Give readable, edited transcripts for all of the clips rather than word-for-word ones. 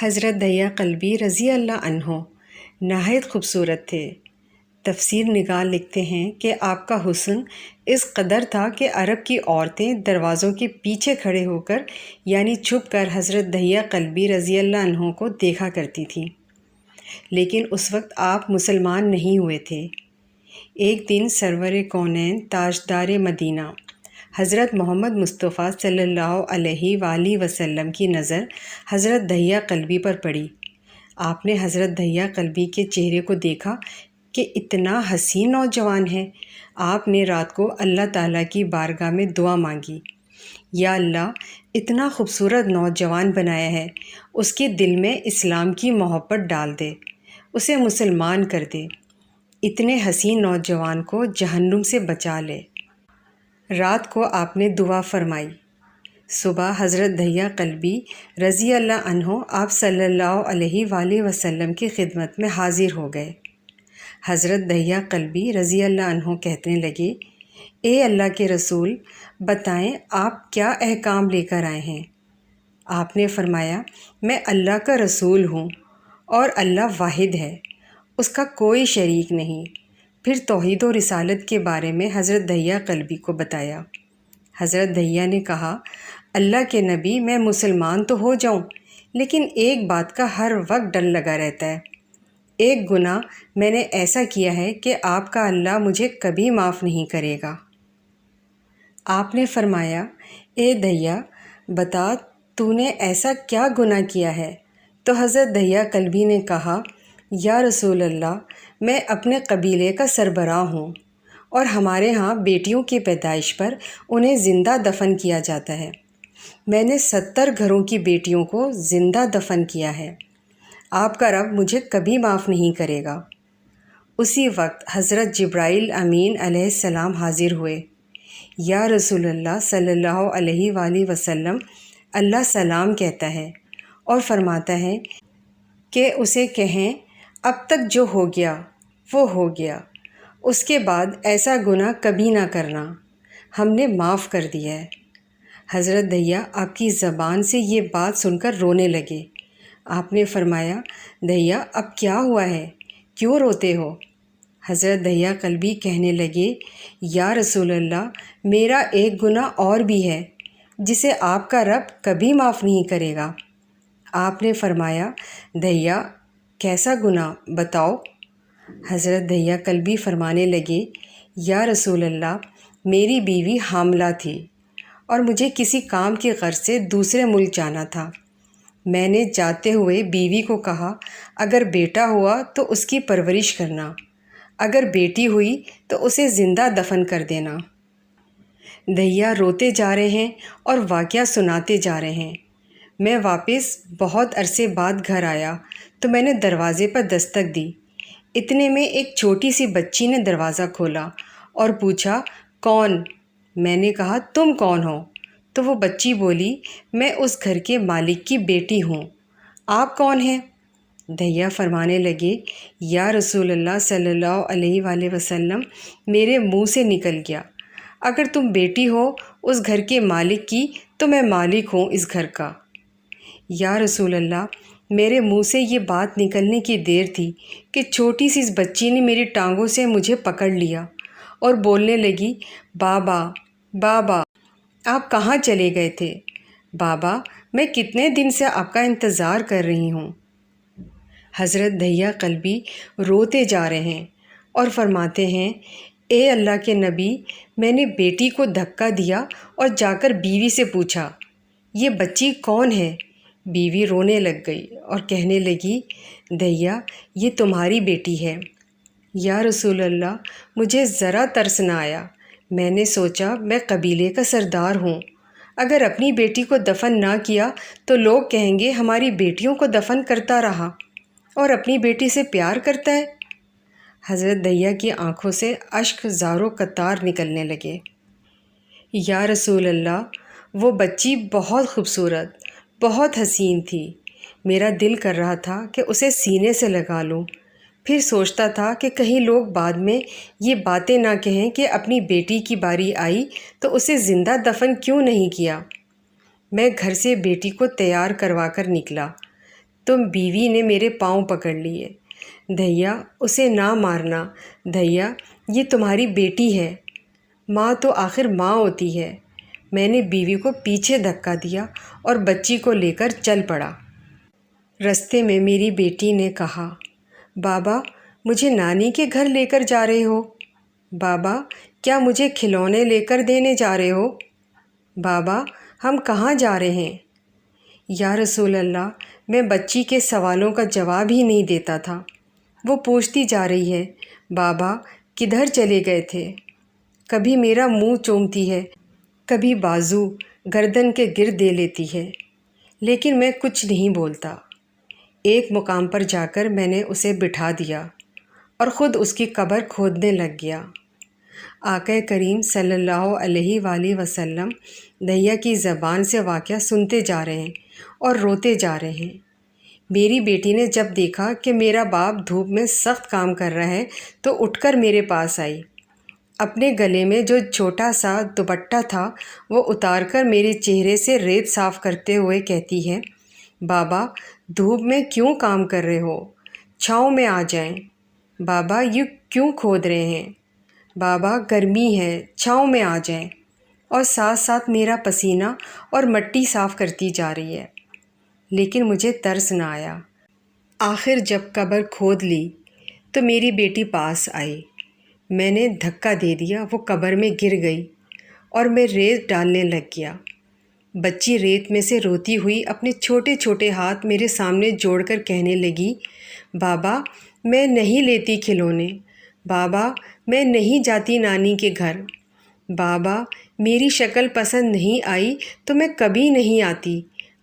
حضرت دیا قلبی رضی اللہ عنہ نہایت خوبصورت تھے۔ تفسیر نگار لکھتے ہیں کہ آپ کا حسن اس قدر تھا کہ عرب کی عورتیں دروازوں کے پیچھے کھڑے ہو کر یعنی چھپ کر حضرت دیا قلبی رضی اللہ عنہ کو دیکھا کرتی تھیں، لیکن اس وقت آپ مسلمان نہیں ہوئے تھے۔ ایک دن سرور کونین تاجدار مدینہ حضرت محمد مصطفیٰ صلی اللہ علیہ وآلہ وسلم کی نظر حضرت دیا قلبی پر پڑی۔ آپ نے حضرت دیا قلبی کے چہرے کو دیکھا کہ اتنا حسین نوجوان ہے۔ آپ نے رات کو اللہ تعالیٰ کی بارگاہ میں دعا مانگی، یا اللہ اتنا خوبصورت نوجوان بنایا ہے، اس کے دل میں اسلام کی محبت ڈال دے، اسے مسلمان کر دے، اتنے حسین نوجوان کو جہنم سے بچا لے۔ رات کو آپ نے دعا فرمائی۔ صبح حضرت دیا قلبی رضی اللہ عنہ آپ صلی اللہ علیہ وآلہ وسلم کی خدمت میں حاضر ہو گئے۔ حضرت دیا قلبی رضی اللہ عنہ کہنے لگے، اے اللہ کے رسول، بتائیں آپ کیا احکام لے کر آئے ہیں؟ آپ نے فرمایا، میں اللہ کا رسول ہوں اور اللہ واحد ہے، اس کا کوئی شریک نہیں۔ پھر توحید و رسالت کے بارے میں حضرت دیا قلبی کو بتایا۔ حضرت دیا نے کہا، اللہ کے نبی، میں مسلمان تو ہو جاؤں، لیکن ایک بات کا ہر وقت ڈر لگا رہتا ہے۔ ایک گناہ میں نے ایسا کیا ہے کہ آپ کا اللہ مجھے کبھی معاف نہیں کرے گا۔ آپ نے فرمایا، اے دیا بتا تو نے ایسا کیا گناہ کیا ہے؟ تو حضرت دیا قلبی نے کہا، یا رسول اللہ، میں اپنے قبیلے کا سربراہ ہوں اور ہمارے ہاں بیٹیوں کی پیدائش پر انہیں زندہ دفن کیا جاتا ہے۔ میں نے 70 گھروں کی بیٹیوں کو زندہ دفن کیا ہے۔ آپ کا رب مجھے کبھی معاف نہیں کرے گا۔ اسی وقت حضرت جبرائیل امین علیہ السلام حاضر ہوئے۔ یا رسول اللہ صلی اللہ علیہ وآلہ وسلم، اللہ سلام کہتا ہے اور فرماتا ہے کہ اسے کہیں، اب تک جو ہو گیا وہ ہو گیا، اس کے بعد ایسا گناہ کبھی نہ کرنا، ہم نے معاف کر دیا ہے۔ حضرت دیا آپ کی زبان سے یہ بات سن کر رونے لگے۔ آپ نے فرمایا، دیا اب کیا ہوا ہے، کیوں روتے ہو؟ حضرت دیا قلبی کہنے لگے، یا رسول اللہ، میرا ایک گناہ اور بھی ہے جسے آپ کا رب کبھی معاف نہیں کرے گا۔ آپ نے فرمایا، دیا کیسا گناہ بتاؤ؟ حضرت دیا قلبی فرمانے لگے، یا رسول اللہ، میری بیوی حاملہ تھی اور مجھے کسی کام کی غرض سے دوسرے ملک جانا تھا۔ میں نے جاتے ہوئے بیوی کو کہا، اگر بیٹا ہوا تو اس کی پرورش کرنا، اگر بیٹی ہوئی تو اسے زندہ دفن کر دینا۔ دیا روتے جا رہے ہیں اور واقعہ سناتے جا رہے ہیں۔ میں واپس بہت عرصے بعد گھر آیا تو میں نے دروازے پر دستک دی۔ اتنے میں ایک چھوٹی سی بچی نے دروازہ کھولا اور پوچھا، کون؟ میں نے کہا، تم کون ہو؟ تو وہ بچی بولی، میں اس گھر کے مالک کی بیٹی ہوں۔ آپ کون ہیں؟ دیا فرمانے لگے، یا رسول اللہ صلی اللہ علیہ وآلہ وسلم، میرے منہ سے نکل گیا، اگر تم بیٹی ہو اس گھر کے مالک کی تو میں مالک ہوں اس گھر کا۔ یا رسول اللہ، میرے منہ سے یہ بات نکلنے کی دیر تھی کہ چھوٹی سی اس بچی نے میری ٹانگوں سے مجھے پکڑ لیا اور بولنے لگی، بابا بابا، آپ کہاں چلے گئے تھے؟ بابا، میں کتنے دن سے آپ کا انتظار کر رہی ہوں۔ حضرت دیا قلبی روتے جا رہے ہیں اور فرماتے ہیں، اے اللہ کے نبی، میں نے بیٹی کو دھکا دیا اور جا کر بیوی سے پوچھا، یہ بچی کون ہے؟ بیوی رونے لگ گئی اور کہنے لگی، دیا یہ تمہاری بیٹی ہے۔ یا رسول اللہ، مجھے ذرا ترس نہ آیا، میں نے سوچا میں قبیلے کا سردار ہوں، اگر اپنی بیٹی کو دفن نہ کیا تو لوگ کہیں گے ہماری بیٹیوں کو دفن کرتا رہا اور اپنی بیٹی سے پیار کرتا ہے۔ حضرت دیا کی آنکھوں سے اشک زاروں قطار نکلنے لگے۔ یا رسول اللہ، وہ بچی بہت خوبصورت، بہت حسین تھی، میرا دل کر رہا تھا کہ اسے سینے سے لگا لوں، پھر سوچتا تھا کہ کہیں لوگ بعد میں یہ باتیں نہ کہیں کہ اپنی بیٹی کی باری آئی تو اسے زندہ دفن کیوں نہیں کیا۔ میں گھر سے بیٹی کو تیار کروا کر نکلا تو بیوی نے میرے پاؤں پکڑ لیے۔ دھیا اسے نہ مارنا، دھیا یہ تمہاری بیٹی ہے، ماں تو آخر ماں ہوتی ہے۔ میں نے بیوی کو پیچھے دھکا دیا اور بچی کو لے کر چل پڑا۔ رستے میں میری بیٹی نے کہا، بابا مجھے نانی کے گھر لے کر جا رہے ہو؟ بابا کیا مجھے کھلونے لے کر دینے جا رہے ہو؟ بابا ہم کہاں جا رہے ہیں؟ یا رسول اللہ، میں بچی کے سوالوں کا جواب ہی نہیں دیتا تھا۔ وہ پوچھتی جا رہی ہے، بابا کدھر چلے گئے تھے؟ کبھی میرا منہ چومتی ہے، کبھی بازو گردن کے گرد دے لیتی ہے، لیکن میں کچھ نہیں بولتا۔ ایک مقام پر جا کر میں نے اسے بٹھا دیا اور خود اس کی قبر کھودنے لگ گیا۔ آقا کریم صلی اللہ علیہ وآلہ وسلم دھیا کی زبان سے واقعہ سنتے جا رہے ہیں اور روتے جا رہے ہیں۔ میری بیٹی نے جب دیکھا کہ میرا باپ دھوپ میں سخت کام کر رہا ہے تو اٹھ کر میرے پاس آئی۔ اپنے گلے میں جو چھوٹا سا دوپٹہ تھا وہ اتار کر میرے چہرے سے ریت صاف کرتے ہوئے کہتی ہے، بابا دھوپ میں کیوں کام کر رہے ہو؟ چھاؤں میں آ جائیں۔ بابا یہ کیوں کھود رہے ہیں؟ بابا گرمی ہے، چھاؤں میں آ جائیں۔ اور ساتھ ساتھ میرا پسینہ اور مٹی صاف کرتی جا رہی ہے، لیکن مجھے ترس نہ آیا۔ آخر جب قبر کھود لی تو میری بیٹی پاس آئی۔ میں نے دھکا دے دیا، وہ قبر میں گر گئی اور میں ریت ڈالنے لگ گیا۔ بچی ریت میں سے روتی ہوئی اپنے چھوٹے چھوٹے ہاتھ میرے سامنے جوڑ کر کہنے لگی، بابا میں نہیں لیتی کھلونے، بابا میں نہیں جاتی نانی کے گھر، بابا میری شکل پسند نہیں آئی تو میں کبھی نہیں آتی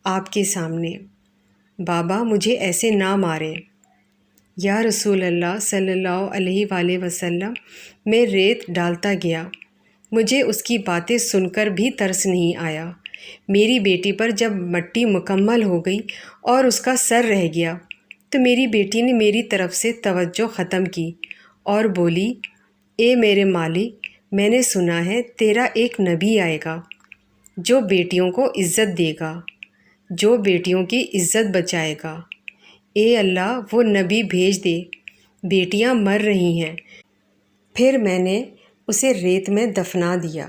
آپ کے سامنے، بابا مجھے ایسے نہ ماریں۔ یا رسول اللہ صلی اللہ علیہ وآلہ وسلم، میں ریت ڈالتا گیا، مجھے اس کی باتیں سن کر بھی ترس نہیں آیا۔ میری بیٹی پر جب مٹی مکمل ہو گئی اور اس کا سر رہ گیا تو میری بیٹی نے میری طرف سے توجہ ختم کی اور بولی، اے میرے مالک، میں نے سنا ہے تیرا ایک نبی آئے گا جو بیٹیوں کو عزت دے گا، جو بیٹیوں کی عزت بچائے گا۔ اے اللہ وہ نبی بھیج دے، بیٹیاں مر رہی ہیں۔ پھر میں نے اسے ریت میں دفنا دیا۔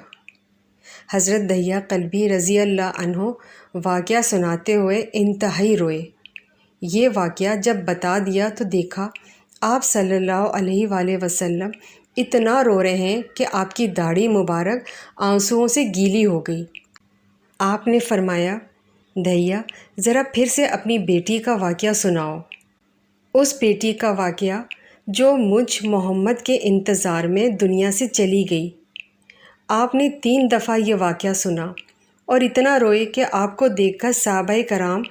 حضرت دھیا قلبی رضی اللہ عنہ واقعہ سناتے ہوئے انتہائی روئے۔ یہ واقعہ جب بتا دیا تو دیکھا آپ صلی اللہ علیہ وآلہ وسلم اتنا رو رہے ہیں کہ آپ کی داڑھی مبارک آنسوؤں سے گیلی ہو گئی۔ آپ نے فرمایا، دھیا ذرا پھر سے اپنی بیٹی کا واقعہ سناؤ، اس بیٹی کا واقعہ جو مجھ محمد کے انتظار میں دنیا سے چلی گئی۔ آپ نے 3 دفعہ یہ واقعہ سنا اور اتنا روئے کہ آپ کو دیکھ کر صحابہ کرام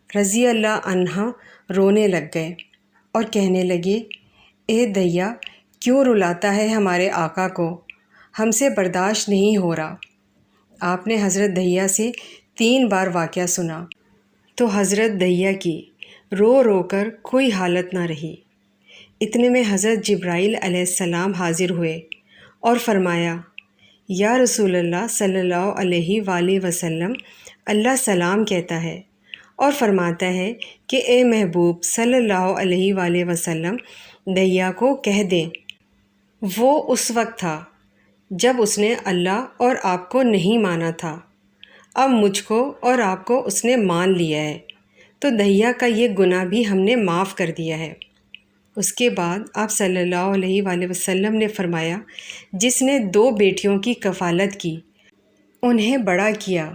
رضی اللہ عنہ رونے لگ گئے اور کہنے لگے، اے دھیا کیوں رلاتا ہے ہمارے آقا کو، ہم سے برداشت نہیں ہو رہا۔ آپ نے حضرت دھیا سے 3 بار واقعہ سنا تو حضرت دھیا کی رو رو کر کوئی حالت نہ رہی۔ اتنے میں حضرت جبرائیل علیہ السلام حاضر ہوئے اور فرمایا، یا رسول اللہ صلی اللہ علیہ وآلہ وسلم، اللہ سلام کہتا ہے اور فرماتا ہے کہ اے محبوب صلی اللہ علیہ وآلہ وسلم دھیا کو کہہ دیں۔ وہ اس وقت تھا جب اس نے اللہ اور آپ کو نہیں مانا تھا، اب مجھ کو اور آپ کو اس نے مان لیا ہے، تو دھیا کا یہ گناہ بھی ہم نے معاف کر دیا ہے۔ اس کے بعد آپ صلی اللہ علیہ وآلہ وسلم نے فرمایا، جس نے 2 بیٹیوں کی کفالت کی، انہیں بڑا کیا،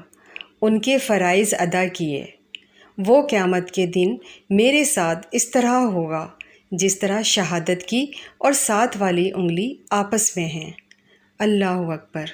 ان کے فرائض ادا کیے، وہ قیامت کے دن میرے ساتھ اس طرح ہوگا جس طرح شہادت کی اور ساتھ والی انگلی آپس میں ہیں۔ اللہ اکبر۔